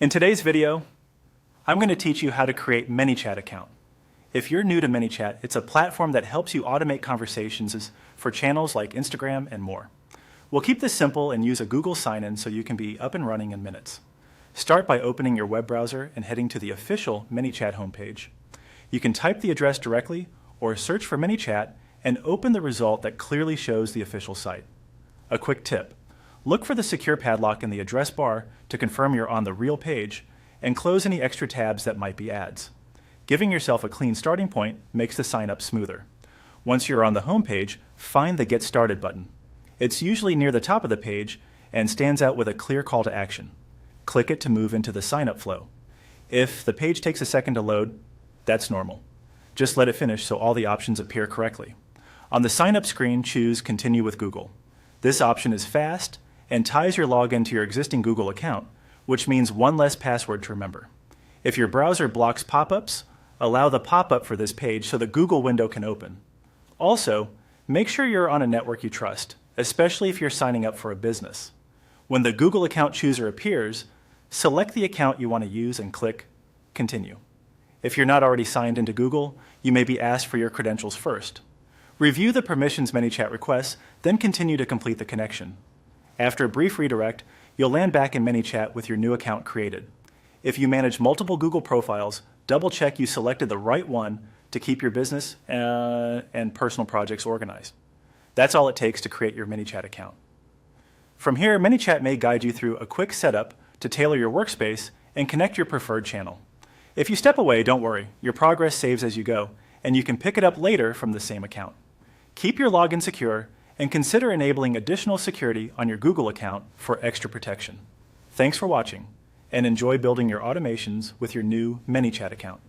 In today's video, I'm going to teach you how to create ManyChat account. If you're new to ManyChat, it's a platform that helps you automate conversations for channels like Instagram and more. We'll keep this simple and use a Google sign-in so you can be up and running in minutes. Start by opening your web browser and heading to the official ManyChat homepage. You can type the address directly or search for ManyChat and open the result that clearly shows the official site. A quick tip. Look for the secure padlock in the address bar to confirm you're on the real page, and close any extra tabs that might be ads. Giving yourself a clean starting point makes the sign up smoother. Once you're on the home page, find the Get Started button. It's usually near the top of the page and stands out with a clear call to action. Click it to move into the sign up flow. If the page takes a second to load, that's normal. Just let it finish so all the options appear correctly. On the sign up screen, choose Continue with Google. This option is fast and ties your login to your existing Google account, which means one less password to remember. If your browser blocks pop-ups, allow the pop-up for this page so the Google window can open. Also, make sure you're on a network you trust, especially if you're signing up for a business. When the Google account chooser appears, select the account you want to use and click Continue. If you're not already signed into Google, you may be asked for your credentials first. Review the permissions ManyChat requests, then continue to complete the connection. After a brief redirect, you'll land back in ManyChat with your new account created. If you manage multiple Google profiles, double-check you selected the right one to keep your business and personal projects organized. That's all it takes to create your ManyChat account. From here, ManyChat may guide you through a quick setup to tailor your workspace and connect your preferred channel. If you step away, don't worry. Your progress saves as you go, and you can pick it up later from the same account. Keep your login secure and consider enabling additional security on your Google account for extra protection. Thanks for watching, and enjoy building your automations with your new ManyChat account.